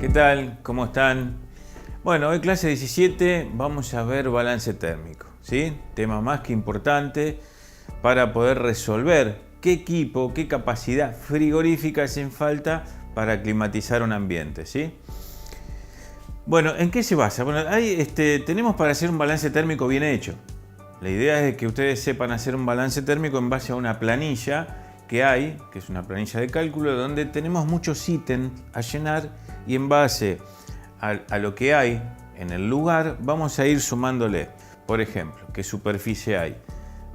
¿Qué tal? ¿Cómo están? Bueno, hoy clase 17 vamos a ver balance térmico, ¿sí? Tema más que importante para poder resolver qué equipo, qué capacidad frigorífica hacen falta para climatizar un ambiente, ¿sí? Bueno, ¿en qué se basa? Bueno, tenemos para hacer un balance térmico bien hecho. La idea es que ustedes sepan hacer un balance térmico en base a una planilla que es una planilla de cálculo, donde tenemos muchos ítems a llenar y en base a lo que hay en el lugar vamos a ir sumándole. Por ejemplo, qué superficie hay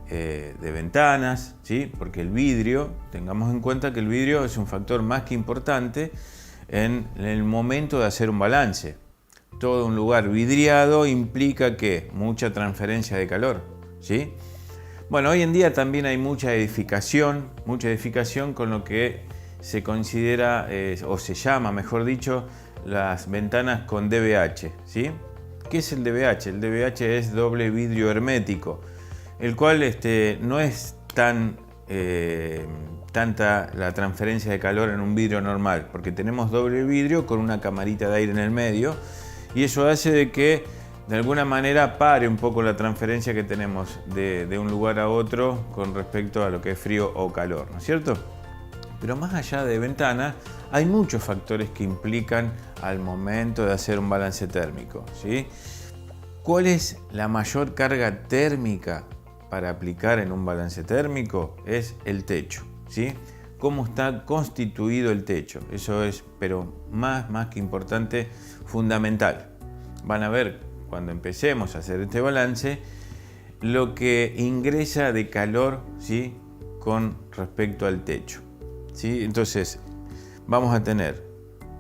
de ventanas, ¿sí? Porque el vidrio, tengamos en cuenta que el vidrio es un factor más que importante en el momento de hacer un balance. Todo un lugar vidriado implica que mucha transferencia de calor, ¿sí? Bueno, hoy en día también hay mucha edificación con lo que se considera, o se llama, mejor dicho, las ventanas con DVH, ¿sí? ¿Qué es el DVH? El DVH es doble vidrio hermético, el cual no es tanta la transferencia de calor en un vidrio normal, porque tenemos doble vidrio con una camarita de aire en el medio, y eso hace de que de alguna manera pare un poco la transferencia que tenemos de un lugar a otro con respecto a lo que es frío o calor, ¿no es cierto? Pero más allá de ventanas, hay muchos factores que implican al momento de hacer un balance térmico, ¿sí? ¿Cuál es la mayor carga térmica para aplicar en un balance térmico? Es el techo, ¿sí? ¿Cómo está constituido el techo? Eso es, pero más que importante, fundamental. Van a ver cuando empecemos a hacer este balance lo que ingresa de calor, ¿sí? Con respecto al techo, ¿sí? Entonces vamos a tener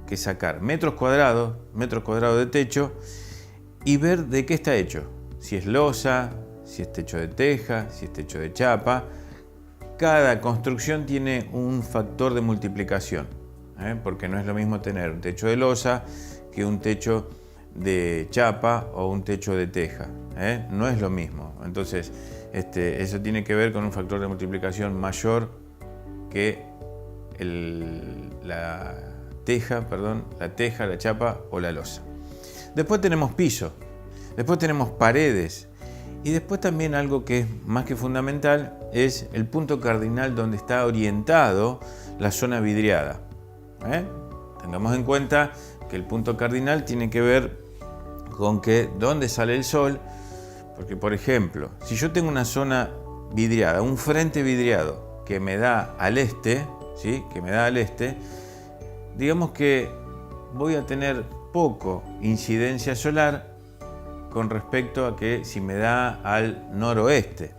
que sacar metros cuadrados de techo y ver de qué está hecho. Si es losa, si es techo de teja, si es techo de chapa. Cada construcción tiene un factor de multiplicación, porque no es lo mismo tener un techo de losa que un techo de chapa o un techo de teja, no es lo mismo. Entonces eso tiene que ver con un factor de multiplicación mayor que la teja, la chapa o la losa. Después tenemos piso, después tenemos paredes y después también algo que es más que fundamental es el punto cardinal donde está orientado la zona vidriada. Tengamos en cuenta que el punto cardinal tiene que ver con que dónde sale el sol, porque por ejemplo, si yo tengo una zona vidriada, un frente vidriado que me da al este, ¿sí? Digamos que voy a tener poco incidencia solar con respecto a que si me da al noroeste,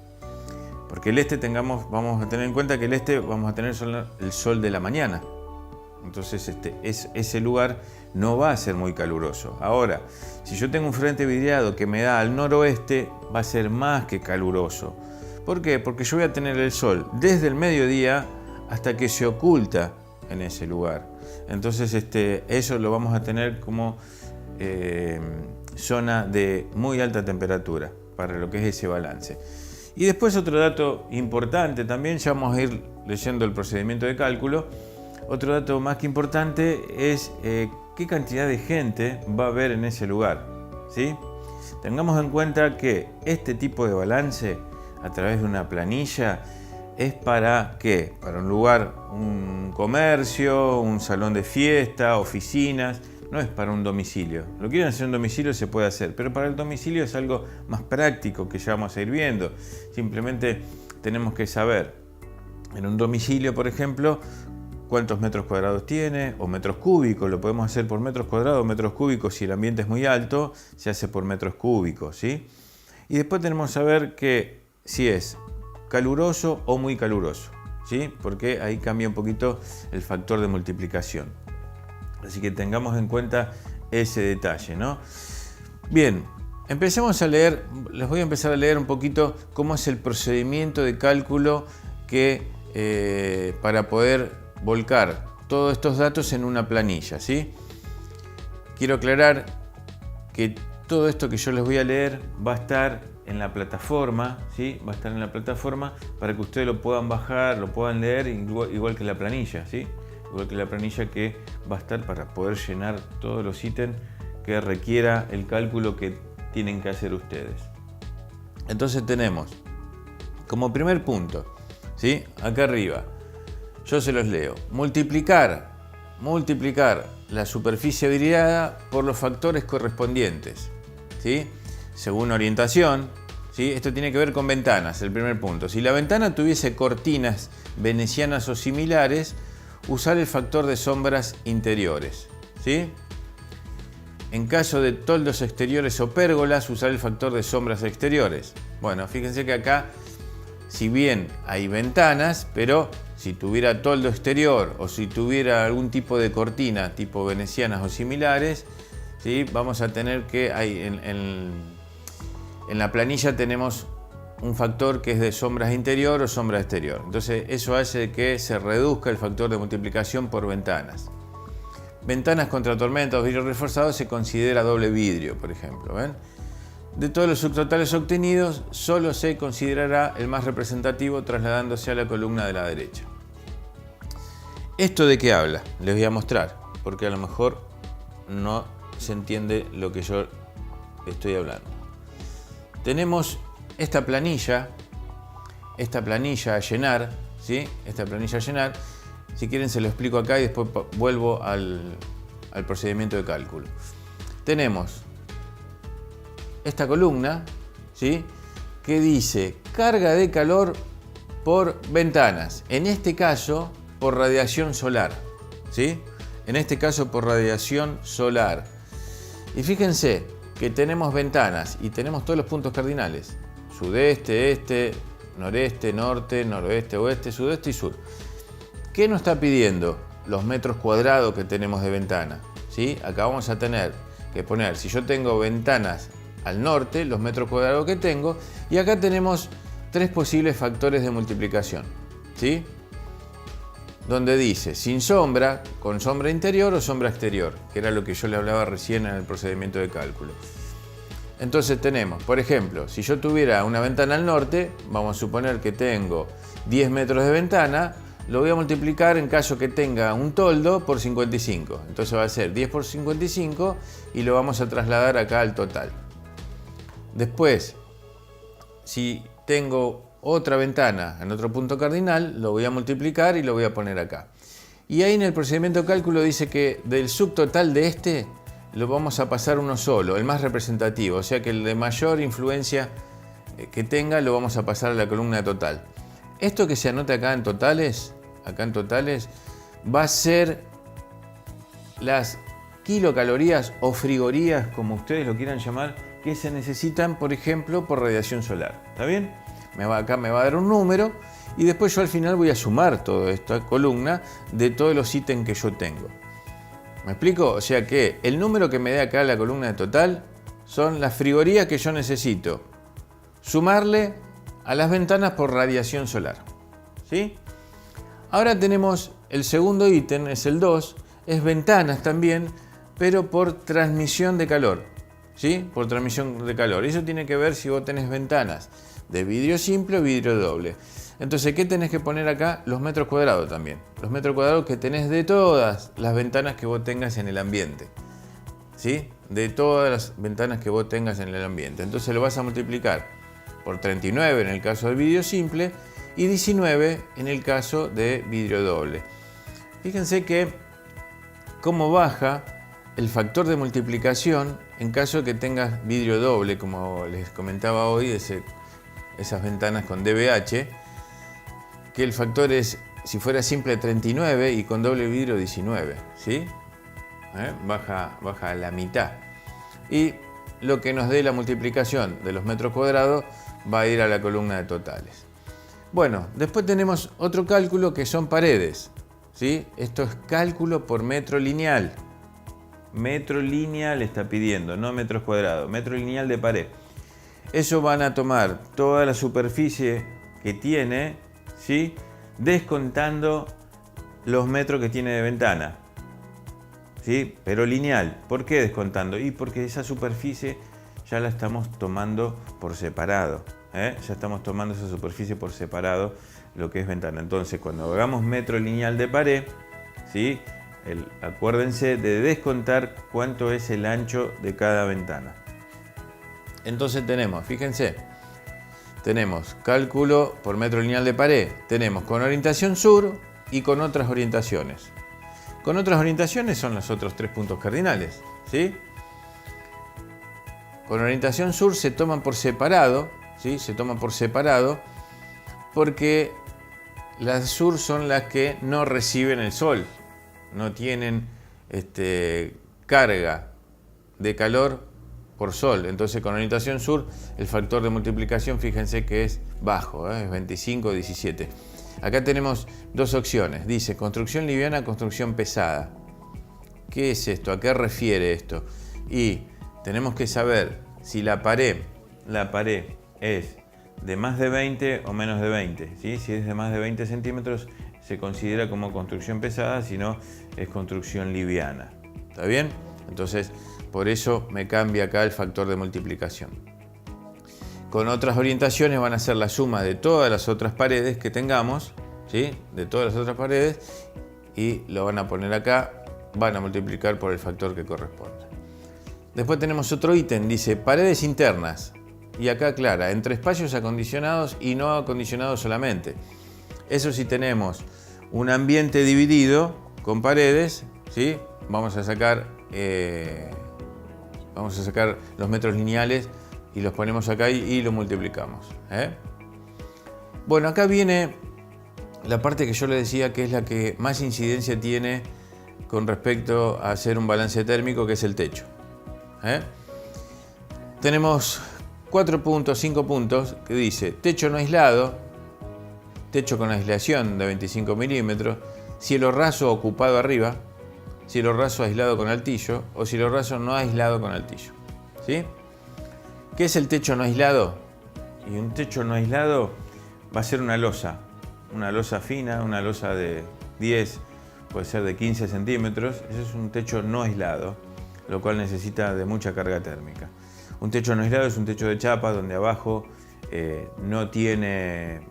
porque el este vamos a tener en cuenta que el este vamos a tener el sol de la mañana. Entonces ese lugar no va a ser muy caluroso. Ahora, si yo tengo un frente vidriado que me da al noroeste, va a ser más que caluroso. ¿Por qué? Porque yo voy a tener el sol desde el mediodía hasta que se oculta en ese lugar. Entonces eso lo vamos a tener como zona de muy alta temperatura para lo que es ese balance. Y después otro dato importante también, ya vamos a ir leyendo el procedimiento de cálculo. Otro dato más que importante es qué cantidad de gente va a haber en ese lugar, ¿sí? Tengamos en cuenta que este tipo de balance a través de una planilla es para ¿qué? Para un lugar, un comercio, un salón de fiesta, oficinas, no es para un domicilio. Lo quieren hacer en un domicilio, se puede hacer, pero para el domicilio es algo más práctico que ya vamos a ir viendo. Simplemente tenemos que saber en un domicilio, por ejemplo, cuántos metros cuadrados tiene, o metros cúbicos, lo podemos hacer por metros cuadrados o metros cúbicos. Si el ambiente es muy alto, se hace por metros cúbicos, ¿sí? Y después tenemos que saber que si es caluroso o muy caluroso, ¿sí? Porque ahí cambia un poquito el factor de multiplicación. Así que tengamos en cuenta ese detalle, ¿no? Bien, empecemos a leer, les voy a empezar a leer un poquito cómo es el procedimiento de cálculo para poder volcar todos estos datos en una planilla, ¿sí? Quiero aclarar que todo esto que yo les voy a leer va a estar en la plataforma, ¿sí? Va a estar en la plataforma para que ustedes lo puedan bajar, lo puedan leer igual que la planilla, ¿sí? igual que la planilla que va a estar para poder llenar todos los ítems que requiera el cálculo que tienen que hacer ustedes. Entonces tenemos como primer punto, ¿sí? Acá arriba, yo se los leo: multiplicar la superficie vidriada por los factores correspondientes, ¿sí? Según orientación, ¿sí? Esto tiene que ver con ventanas, el primer punto. Si la ventana tuviese cortinas venecianas o similares, usar el factor de sombras interiores, ¿sí? En caso de toldos exteriores o pérgolas, usar el factor de sombras exteriores. Bueno, fíjense que acá, si bien hay ventanas, pero si tuviera toldo exterior o si tuviera algún tipo de cortina, tipo venecianas o similares, ¿sí? Vamos a tener que, en la planilla tenemos un factor que es de sombras interior o sombra exterior. Entonces eso hace que se reduzca el factor de multiplicación por ventanas. Ventanas contra tormentas o vidrio reforzado se considera doble vidrio, por ejemplo, ¿ven? De todos los subtotales obtenidos, solo se considerará el más representativo trasladándose a la columna de la derecha. ¿Esto de qué habla? Les voy a mostrar, porque a lo mejor no se entiende lo que yo estoy hablando. Tenemos esta planilla a llenar, ¿sí? Esta planilla a llenar. Si quieren se lo explico acá y después vuelvo al procedimiento de cálculo. Tenemos esta columna, ¿sí? Que dice carga de calor por ventanas. En este caso, por radiación solar, ¿sí? En este caso, por radiación solar. Y fíjense que tenemos ventanas y tenemos todos los puntos cardinales: sudeste, este, noreste, norte, noroeste, oeste, sudeste y sur. ¿Qué nos está pidiendo? Los metros cuadrados que tenemos de ventana, ¿sí? Acá vamos a tener que poner, si yo tengo ventanas al norte, los metros cuadrados que tengo, y acá tenemos tres posibles factores de multiplicación, ¿sí? Donde dice sin sombra, con sombra interior o sombra exterior, que era lo que yo le hablaba recién en el procedimiento de cálculo. Entonces tenemos, por ejemplo, si yo tuviera una ventana al norte, vamos a suponer que tengo 10 metros de ventana, lo voy a multiplicar en caso que tenga un toldo por 55. Entonces va a ser 10 por 55 y lo vamos a trasladar acá al total. Después, si tengo otra ventana en otro punto cardinal, lo voy a multiplicar y lo voy a poner acá. Y ahí en el procedimiento de cálculo dice que del subtotal de este lo vamos a pasar uno solo, el más representativo. O sea que el de mayor influencia que tenga lo vamos a pasar a la columna total. Esto que se anota acá en totales va a ser las kilocalorías o frigorías, como ustedes lo quieran llamar, que se necesitan, por ejemplo, por radiación solar. ¿Está bien? Acá me va a dar un número y después yo al final voy a sumar toda esta columna de todos los ítems que yo tengo. ¿Me explico? O sea que el número que me dé acá la columna de total son las frigorías que yo necesito sumarle a las ventanas por radiación solar, ¿sí? Ahora tenemos el segundo ítem, es el 2, es ventanas también, pero por transmisión de calor, ¿sí? Por transmisión de calor. Eso tiene que ver si vos tenés ventanas de vidrio simple o vidrio doble. Entonces, ¿qué tenés que poner acá? Los metros cuadrados también. Los metros cuadrados que tenés de todas las ventanas que vos tengas en el ambiente, ¿sí? De todas las ventanas que vos tengas en el ambiente. Entonces lo vas a multiplicar por 39 en el caso del vidrio simple y 19 en el caso de vidrio doble. Fíjense que cómo baja el factor de multiplicación en caso de que tengas vidrio doble, como les comentaba hoy, esas ventanas con DBH, que el factor es, si fuera simple, 39 y con doble vidrio 19, ¿sí? Baja a la mitad. Y lo que nos dé la multiplicación de los metros cuadrados va a ir a la columna de totales. Bueno, después tenemos otro cálculo que son paredes, ¿sí? Esto es cálculo por metro lineal. Metro lineal está pidiendo, no metros cuadrados, metro lineal de pared. Eso van a tomar toda la superficie que tiene, ¿sí? Descontando los metros que tiene de ventana, ¿sí? Pero lineal. ¿Por qué descontando? Y porque esa superficie ya la estamos tomando por separado, ¿eh? Ya estamos tomando esa superficie por separado, lo que es ventana. Entonces, cuando hagamos metro lineal de pared, ¿sí? Acuérdense de descontar cuánto es el ancho de cada ventana. Entonces tenemos, fíjense, tenemos cálculo por metro lineal de pared, tenemos con orientación sur y con otras orientaciones. Con otras orientaciones son los otros 3 puntos cardinales, ¿sí? Con orientación sur se toman por separado, ¿sí? Se toman por separado porque las sur son las que no reciben el sol, no tienen carga de calor por sol. Entonces con orientación sur el factor de multiplicación, fíjense que es bajo, es 25, 17. Acá tenemos dos opciones, dice construcción liviana, construcción pesada. ¿Qué es esto? ¿A qué refiere esto? Y tenemos que saber si la pared es de más de 20 o menos de 20, ¿sí? Si es de más de 20 centímetros se considera como construcción pesada, si no es construcción liviana. ¿Está bien? Entonces, por eso me cambia acá el factor de multiplicación. Con otras orientaciones van a ser la suma de todas las otras paredes que tengamos, ¿sí? De todas las otras paredes, y lo van a poner acá, van a multiplicar por el factor que corresponde. Después tenemos otro ítem, dice paredes internas. Y acá aclara, entre espacios acondicionados y no acondicionados solamente. Eso sí tenemos un ambiente dividido con paredes, ¿sí? Vamos a sacar los metros lineales y los ponemos acá y lo multiplicamos. Bueno, acá viene la parte que yo les decía que es la que más incidencia tiene con respecto a hacer un balance térmico, que es el techo. Tenemos 4 puntos, 5 puntos, que dice techo no aislado, techo con aislación de 25 milímetros, cielo raso ocupado arriba, cielo raso aislado con altillo o cielo raso no aislado con altillo. ¿Sí? ¿Qué es el techo no aislado? Y un techo no aislado va a ser una losa fina, una losa de 10, puede ser de 15 centímetros. Ese es un techo no aislado, lo cual necesita de mucha carga térmica. Un techo no aislado es un techo de chapa donde abajo no tiene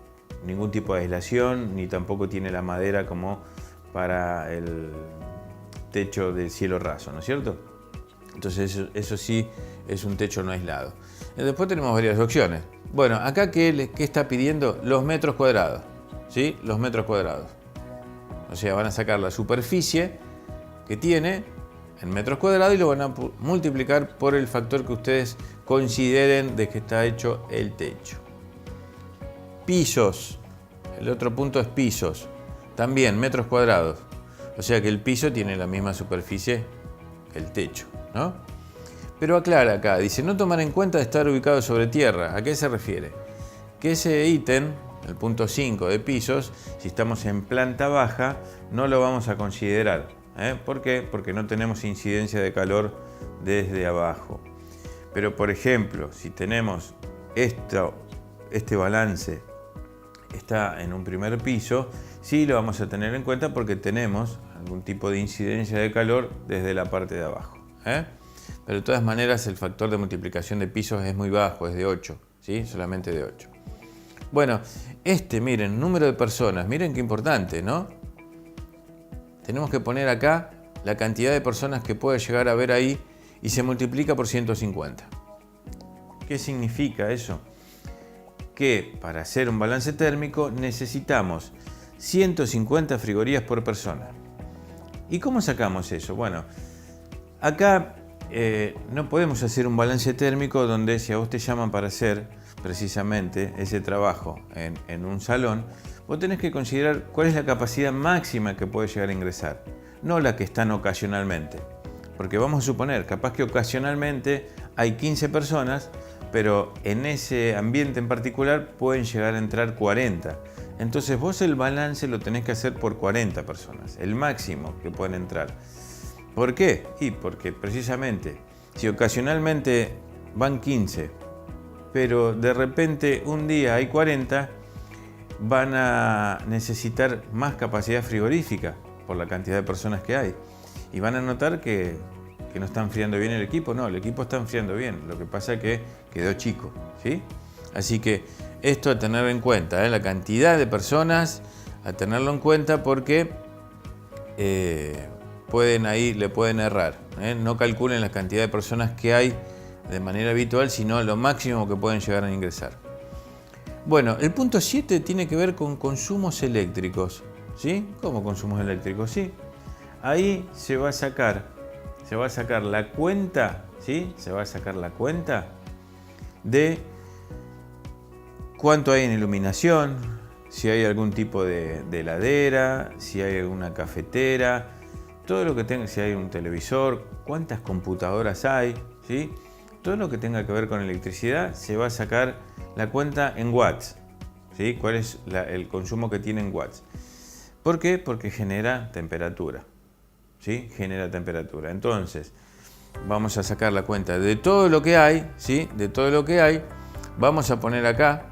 ningún tipo de aislación ni tampoco tiene la madera como para el techo de cielo raso, ¿no es cierto? Entonces eso sí es un techo no aislado. Después tenemos varias opciones. Bueno, acá ¿qué está pidiendo? Los metros cuadrados, ¿sí? Los metros cuadrados. O sea, van a sacar la superficie que tiene en metros cuadrados y lo van a multiplicar por el factor que ustedes consideren de que está hecho el techo. Pisos. El otro punto es pisos. También metros cuadrados. O sea que el piso tiene la misma superficie que el techo, ¿no? Pero aclara acá, dice no tomar en cuenta estar ubicado sobre tierra. ¿A qué se refiere? Que ese ítem, el punto 5 de pisos, si estamos en planta baja, no lo vamos a considerar. ¿Por qué? Porque no tenemos incidencia de calor desde abajo. Pero por ejemplo, si tenemos este balance está en un primer piso, sí lo vamos a tener en cuenta porque tenemos algún tipo de incidencia de calor desde la parte de abajo. Pero de todas maneras el factor de multiplicación de pisos es muy bajo, es de 8, ¿sí? Solamente de 8. Bueno, miren, número de personas, miren qué importante, ¿no? Tenemos que poner acá la cantidad de personas que puede llegar a haber ahí y se multiplica por 150. ¿Qué significa eso? Que para hacer un balance térmico necesitamos 150 frigorías por persona. ¿Y cómo sacamos eso? Bueno, acá no podemos hacer un balance térmico donde si a vos te llaman para hacer precisamente ese trabajo en un salón, vos tenés que considerar cuál es la capacidad máxima que puede llegar a ingresar, no la que están ocasionalmente. Porque vamos a suponer, capaz que ocasionalmente hay 15 personas, pero en ese ambiente en particular pueden llegar a entrar 40. Entonces vos el balance lo tenés que hacer por 40 personas, el máximo que pueden entrar. ¿Por qué? Y porque precisamente, si ocasionalmente van 15, pero de repente un día hay 40, van a necesitar más capacidad frigorífica por la cantidad de personas que hay. Y van a notar que no está enfriando bien el equipo. No, el equipo está enfriando bien. Lo que pasa es que quedó chico, ¿sí? Así que esto a tener en cuenta, la cantidad de personas, a tenerlo en cuenta porque le pueden errar. No calculen la cantidad de personas que hay de manera habitual, sino lo máximo que pueden llegar a ingresar. Bueno, el punto 7 tiene que ver con consumos eléctricos. ¿Sí? ¿Cómo consumos eléctricos? Sí. Ahí se va a sacar la cuenta, ¿sí? Se va a sacar la cuenta de cuánto hay en iluminación, si hay algún tipo de heladera, si hay alguna cafetera, todo lo que tenga, si hay un televisor, cuántas computadoras hay, ¿sí? Todo lo que tenga que ver con electricidad se va a sacar la cuenta en watts, ¿sí? ¿Cuál es el consumo que tiene en watts? ¿Por qué? Porque genera temperatura, ¿sí? Genera temperatura. Entonces, vamos a sacar la cuenta de todo lo que hay, ¿sí? De todo lo que hay, vamos a poner acá,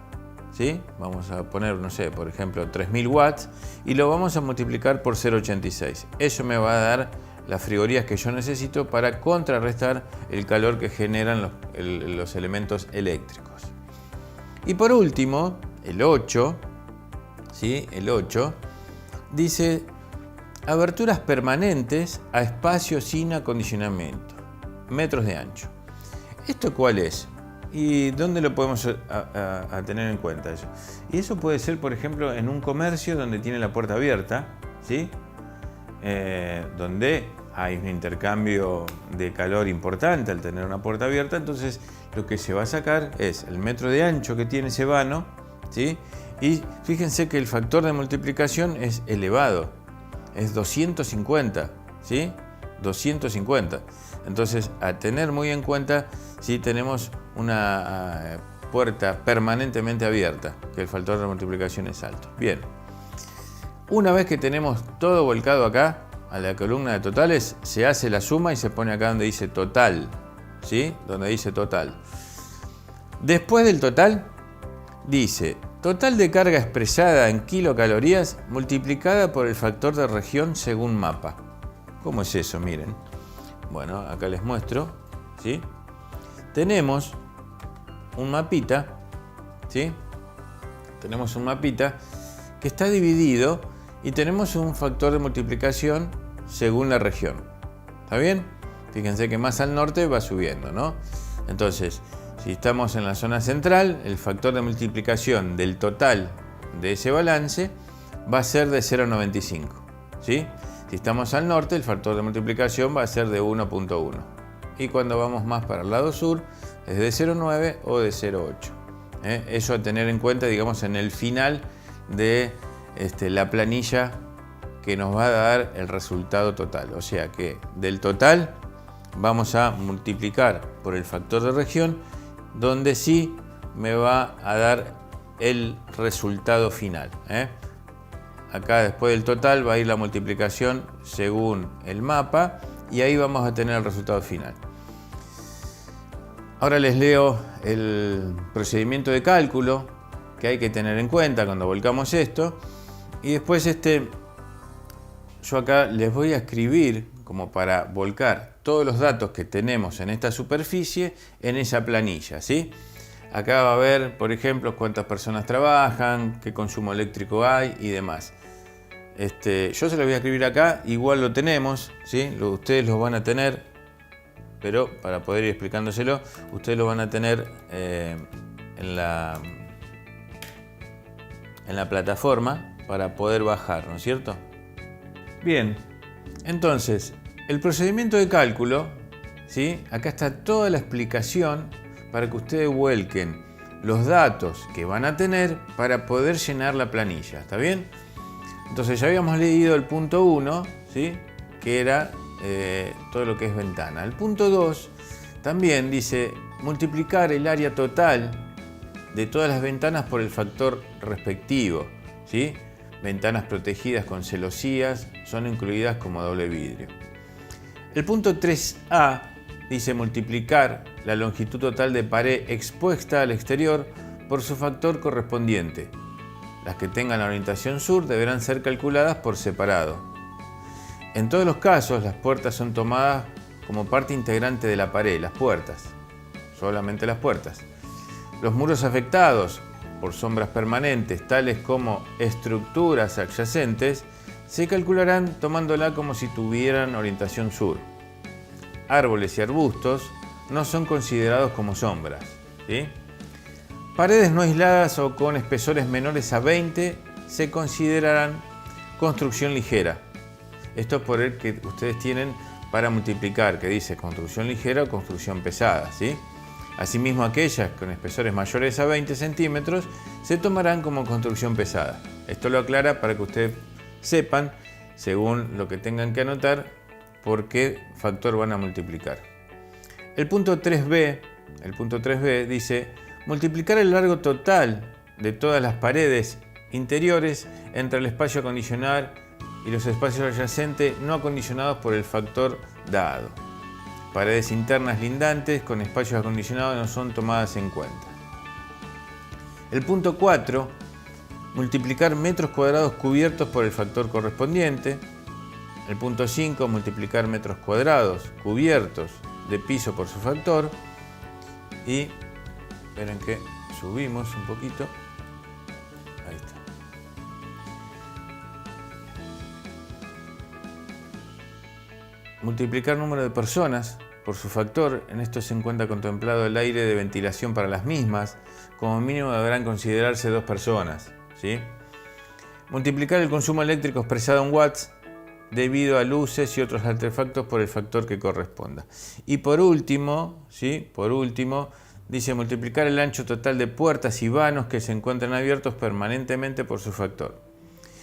¿sí? Vamos a poner, no sé, por ejemplo, 3000 watts y lo vamos a multiplicar por 0,86. Eso me va a dar las frigorías que yo necesito para contrarrestar el calor que generan los elementos eléctricos. Y por último, el 8, ¿sí? El 8 dice aberturas permanentes a espacios sin acondicionamiento, metros de ancho. ¿Esto cuál es? ¿Y dónde lo podemos a tener en cuenta eso? Y eso puede ser, por ejemplo, en un comercio donde tiene la puerta abierta, ¿sí? Donde hay un intercambio de calor importante al tener una puerta abierta, entonces lo que se va a sacar es el metro de ancho que tiene ese vano, ¿sí? Y fíjense que el factor de multiplicación es elevado, es 250, ¿sí? 250. Entonces, a tener muy en cuenta si tenemos una puerta permanentemente abierta, que el factor de multiplicación es alto. Bien, una vez que tenemos todo volcado acá, a la columna de totales, se hace la suma y se pone acá donde dice total, ¿sí? Donde dice total. Después del total, dice total de carga expresada en kilocalorías multiplicada por el factor de región según mapa. ¿Cómo es eso? Miren. Bueno, acá les muestro, ¿sí? Tenemos un mapita, ¿sí? Tenemos un mapita que está dividido y tenemos un factor de multiplicación según la región. ¿Está bien? Fíjense que más al norte va subiendo, ¿no? Entonces, si estamos en la zona central, el factor de multiplicación del total de ese balance va a ser de 0,95, ¿sí? Si estamos al norte, el factor de multiplicación va a ser de 1,1. Y cuando vamos más para el lado sur, es de 0,9 o de 0,8. Eso a tener en cuenta, digamos, en el final de la planilla que nos va a dar el resultado total. O sea que del total vamos a multiplicar por el factor de región, donde sí me va a dar el resultado final. Acá después del total va a ir la multiplicación según el mapa y ahí vamos a tener el resultado final. Ahora les leo el procedimiento de cálculo que hay que tener en cuenta cuando volcamos esto. Y después yo acá les voy a escribir como para volcar todos los datos que tenemos en esta superficie en esa planilla, ¿sí? Acá va a ver, por ejemplo, cuántas personas trabajan, qué consumo eléctrico hay y demás. Yo se lo voy a escribir acá, igual lo tenemos, ¿sí? Ustedes lo van a tener, pero para poder ir explicándoselo, ustedes lo van a tener en la plataforma para poder bajar, ¿no es cierto? Bien, entonces, el procedimiento de cálculo, ¿sí? Acá está toda la explicación para que ustedes vuelquen los datos que van a tener para poder llenar la planilla, ¿está bien? Entonces ya habíamos leído el punto 1, ¿sí? Que era todo lo que es ventana. El punto 2 también dice multiplicar el área total de todas las ventanas por el factor respectivo, ¿sí? Ventanas protegidas con celosías son incluidas como doble vidrio. El punto 3A dice multiplicar la longitud total de pared expuesta al exterior por su factor correspondiente. Las que tengan la orientación sur deberán ser calculadas por separado. En todos los casos, las puertas son tomadas como parte integrante de la pared, las puertas, solamente las puertas. Los muros afectados por sombras permanentes, tales como estructuras adyacentes, se calcularán tomándola como si tuvieran orientación sur. Árboles y arbustos no son considerados como sombras, ¿sí? Paredes no aisladas o con espesores menores a 20 se considerarán construcción ligera. Esto es por el que ustedes tienen para multiplicar, que dice construcción ligera o construcción pesada, ¿sí? Asimismo, aquellas con espesores mayores a 20 centímetros se tomarán como construcción pesada. Esto lo aclara para que ustedes sepan, según lo que tengan que anotar, por qué factor van a multiplicar. El punto 3b dice multiplicar el largo total de todas las paredes interiores entre el espacio acondicionado y los espacios adyacentes no acondicionados por el factor dado. Paredes internas lindantes con espacios acondicionados no son tomadas en cuenta. El punto 4, multiplicar metros cuadrados cubiertos por el factor correspondiente. El punto 5, multiplicar metros cuadrados cubiertos de piso por su factor. Y esperen que subimos un poquito. Ahí está. Multiplicar número de personas por su factor. En esto se encuentra contemplado el aire de ventilación para las mismas. Como mínimo deberán considerarse 2 personas, ¿sí? Multiplicar el consumo eléctrico expresado en watts debido a luces y otros artefactos por el factor que corresponda. Y por último, ¿sí? Dice multiplicar el ancho total de puertas y vanos que se encuentran abiertos permanentemente por su factor.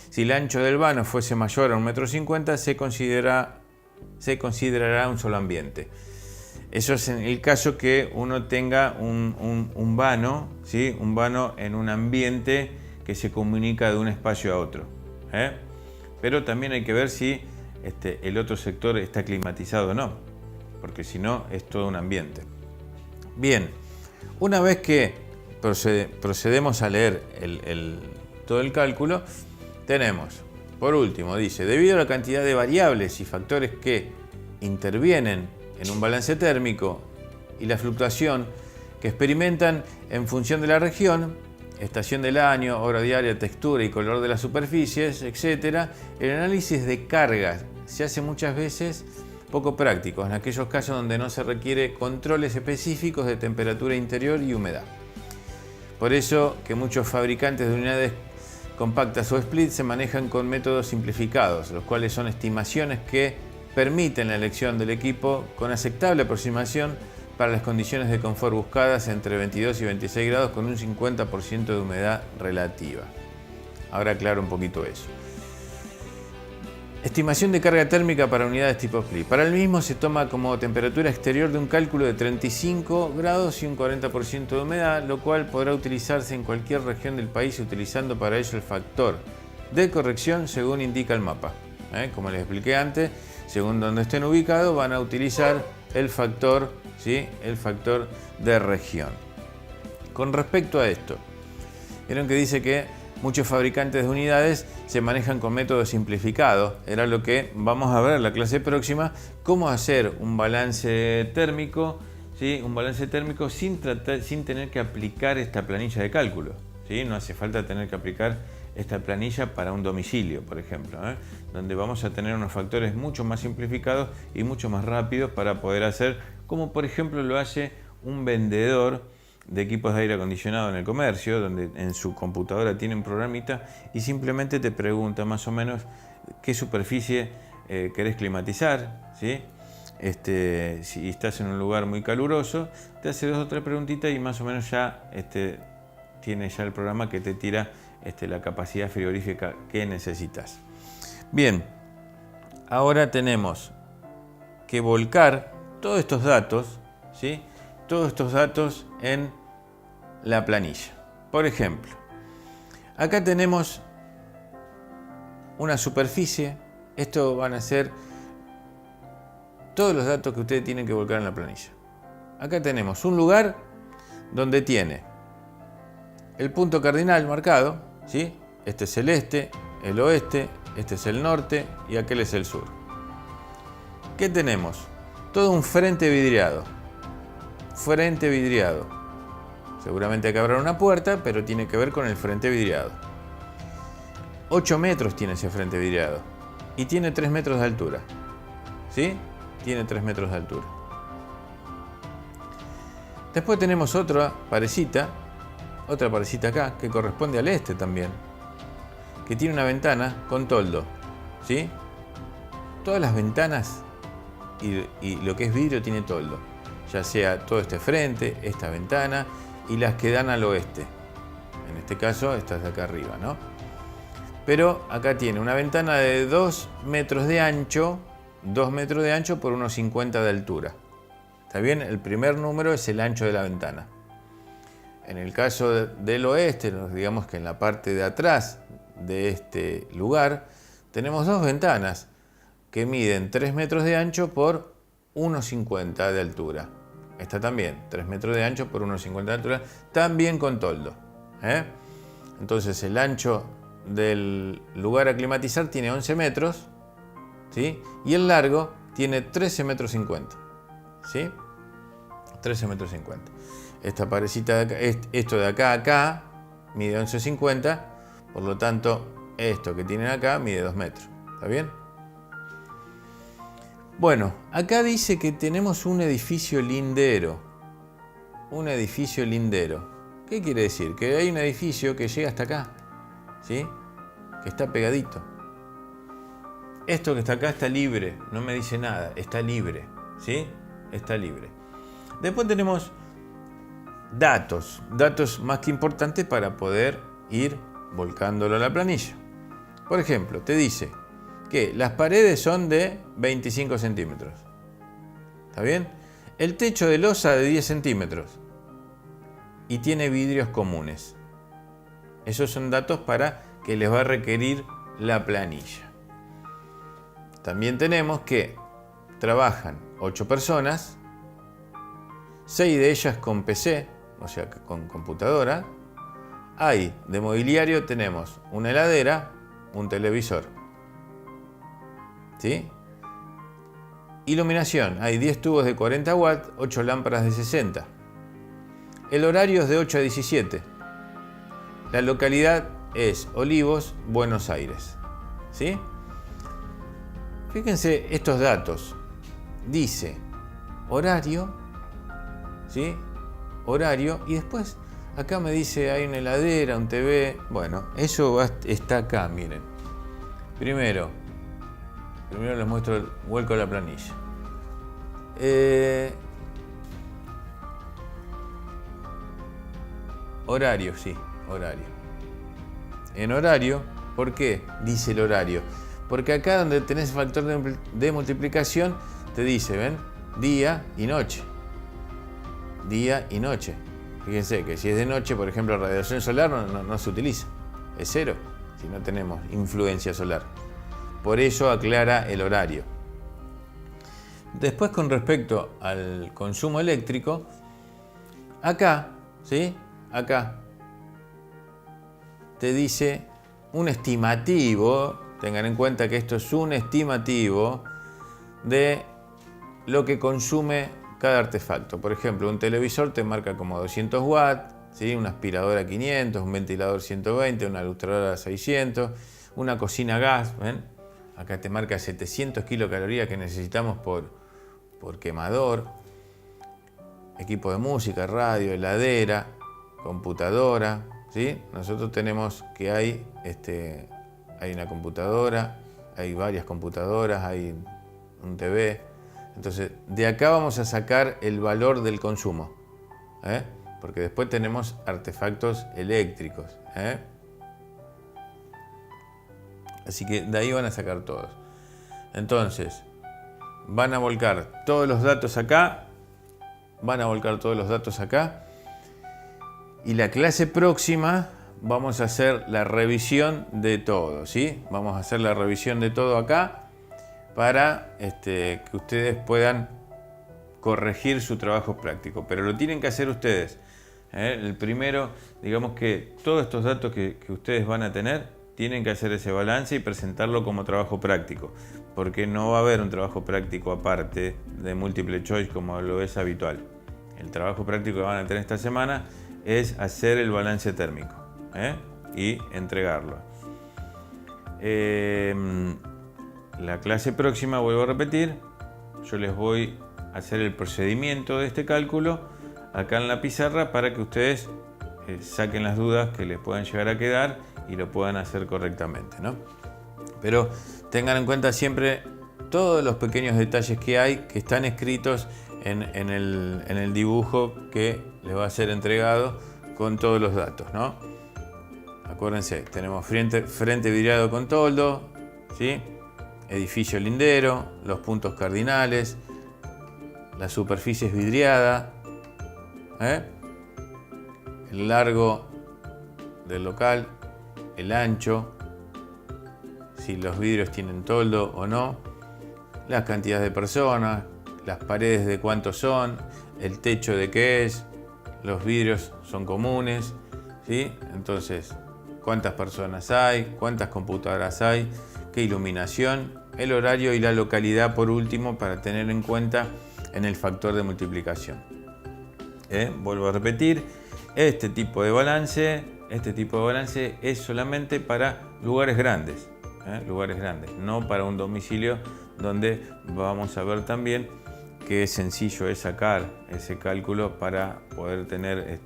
Si el ancho del vano fuese mayor a 1,50 m, se considerará un solo ambiente. Eso es en el caso que uno tenga un vano, ¿sí? Un vano en un ambiente que se comunica de un espacio a otro, Pero también hay que ver si el otro sector está climatizado o no, porque si no es todo un ambiente. Bien, una vez que procedemos a leer todo el cálculo, tenemos, por último, dice, debido a la cantidad de variables y factores que intervienen en un balance térmico y la fluctuación que experimentan en función de la región, estación del año, hora diaria, textura y color de las superficies, etc., el análisis de cargas se hace muchas veces poco práctico, en aquellos casos donde no se requiere controles específicos de temperatura interior y humedad. Por eso que muchos fabricantes de unidades compactas o split se manejan con métodos simplificados, los cuales son estimaciones que permiten la elección del equipo con aceptable aproximación para las condiciones de confort buscadas entre 22 y 26 grados con un 50% de humedad relativa. Ahora aclaro un poquito eso. Estimación de carga térmica para unidades tipo split. Para el mismo se toma como temperatura exterior de un cálculo de 35 grados y un 40% de humedad, lo cual podrá utilizarse en cualquier región del país utilizando para ello el factor de corrección según indica el mapa. Como les expliqué antes, según donde estén ubicados van a utilizar el factor, ¿sí? El factor de región. Con respecto a esto, vieron que dice que muchos fabricantes de unidades se manejan con métodos simplificados. Era lo que vamos a ver en la clase próxima, cómo hacer un balance térmico, ¿sí? Un balance térmico sin tener que aplicar esta planilla de cálculo, ¿sí? No hace falta tener que aplicar esta planilla para un domicilio, por ejemplo, donde vamos a tener unos factores mucho más simplificados y mucho más rápidos para poder hacer, como por ejemplo lo hace un vendedor de equipos de aire acondicionado en el comercio, donde en su computadora tiene un programita y simplemente te pregunta más o menos qué superficie querés climatizar, ¿sí? Si estás en un lugar muy caluroso, te hace 2 o 3 preguntitas y más o menos ya tiene ya el programa que te tira la capacidad frigorífica que necesitas. Bien, ahora tenemos que volcar todos estos datos, ¿sí? Todos estos datos en la planilla. Por ejemplo, acá tenemos una superficie. Esto van a ser todos los datos que ustedes tienen que volcar en la planilla. Acá tenemos un lugar donde tiene el punto cardinal marcado, ¿sí? Este es el este, el oeste, este es el norte y aquel es el sur. ¿Qué tenemos? Todo un frente vidriado. Frente vidriado. Seguramente hay que abrir una puerta, pero tiene que ver con el frente vidriado. 8 metros tiene ese frente vidriado. y tiene 3 metros de altura. ¿Sí? Tiene 3 metros de altura. Después tenemos otra parecita acá, que corresponde al este también, que tiene una ventana con toldo. ¿Sí? Todas las ventanas y lo que es vidrio tiene toldo, ya sea todo este frente, esta ventana y las que dan al oeste. En este caso, estas de acá arriba, ¿no? Pero acá tiene una ventana de 2 metros de ancho, 2 metros de ancho por unos 50 de altura. ¿Está bien? El primer número es el ancho de la ventana. En el caso del oeste, digamos que en la parte de atrás de este lugar, tenemos 2 ventanas que miden 3 metros de ancho por 1,50 de altura. Esta también, 3 metros de ancho por 1,50 de altura, también con toldo. Entonces el ancho del lugar a climatizar tiene 11 metros, ¿sí? Y el largo tiene 13 metros 50. ¿Sí? 13 metros 50. Esta parecita de acá, esto de acá a acá mide 11,50, por lo tanto esto que tienen acá mide 2 metros. ¿Está bien? Bueno, acá dice que tenemos un edificio lindero. Un edificio lindero. ¿Qué quiere decir? Que hay un edificio que llega hasta acá, ¿sí? Que está pegadito. Esto que está acá está libre, no me dice nada, está libre, ¿sí? Está libre. Después tenemos datos más que importantes para poder ir volcándolo a la planilla. Por ejemplo, te dice que las paredes son de 25 centímetros. ¿Está bien? El techo de losa de 10 centímetros. Y tiene vidrios comunes. Esos son datos para que les va a requerir la planilla. También tenemos que trabajan 8 personas, 6 de ellas con PC, o sea, con computadora. Hay de mobiliario, tenemos una heladera, un televisor. ¿Sí? Iluminación, hay 10 tubos de 40 watts, 8 lámparas de 60. El horario es de 8 a 17. La localidad es Olivos, Buenos Aires. ¿Sí? Fíjense estos datos. Dice horario, ¿sí? Horario, y después acá me dice hay una heladera, un TV. Bueno, eso está acá, miren. Primero les muestro el vuelco a la planilla. Horario, sí, horario. En horario, ¿por qué dice el horario? Porque acá donde tenés el factor de multiplicación, te dice, ¿ven? Día y noche. Día y noche. Fíjense que si es de noche, por ejemplo, la radiación solar no se utiliza. Es 0, si no tenemos influencia solar. Por eso aclara el horario. Después, con respecto al consumo eléctrico, acá, ¿sí? Acá te dice un estimativo. Tengan en cuenta que esto es un estimativo de lo que consume cada artefacto. Por ejemplo, un televisor te marca como 200 watts, ¿sí? Una aspiradora 500, un ventilador 120, una lustradora 600, una cocina a gas, ¿ven? Acá te marca 700 kilocalorías que necesitamos por quemador. Equipo de música, radio, heladera, computadora, ¿sí? Nosotros tenemos que hay una computadora, hay varias computadoras, hay un TV. Entonces, de acá vamos a sacar el valor del consumo, porque después tenemos artefactos eléctricos. Así que de ahí van a sacar todos. Entonces, van a volcar todos los datos acá, y la clase próxima vamos a hacer la revisión de todo, ¿sí? Vamos a hacer la revisión de todo acá para que ustedes puedan corregir su trabajo práctico. Pero lo tienen que hacer ustedes. El primero, digamos que todos estos datos que ustedes van a tener, tienen que hacer ese balance y presentarlo como trabajo práctico. Porque no va a haber un trabajo práctico aparte de múltiple choice como lo es habitual. El trabajo práctico que van a tener esta semana es hacer el balance térmico y entregarlo. la clase próxima, vuelvo a repetir, yo les voy a hacer el procedimiento de este cálculo acá en la pizarra para que ustedes saquen las dudas que les puedan llegar a quedar y lo puedan hacer correctamente, ¿no? Pero tengan en cuenta siempre todos los pequeños detalles que hay, que están escritos en el dibujo que les va a ser entregado con todos los datos, ¿no? Acuérdense, tenemos frente vidriado con toldo, ¿sí? Edificio lindero, los puntos cardinales, la superficie es vidriada, el largo del local, el ancho, si los vidrios tienen toldo o no, las cantidades de personas, las paredes de cuántos son, el techo de qué es, los vidrios son comunes, ¿sí? Entonces, cuántas personas hay, cuántas computadoras hay, qué iluminación, el horario y la localidad por último para tener en cuenta en el factor de multiplicación. Vuelvo a repetir, este tipo de balance es solamente para lugares grandes, no para un domicilio donde vamos a ver también qué sencillo es sacar ese cálculo para poder tener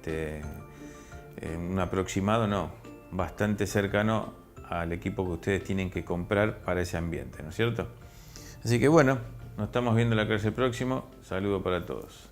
un aproximado, bastante cercano al equipo que ustedes tienen que comprar para ese ambiente, ¿no es cierto? Así que bueno, nos estamos viendo en la clase próxima. Saludo para todos.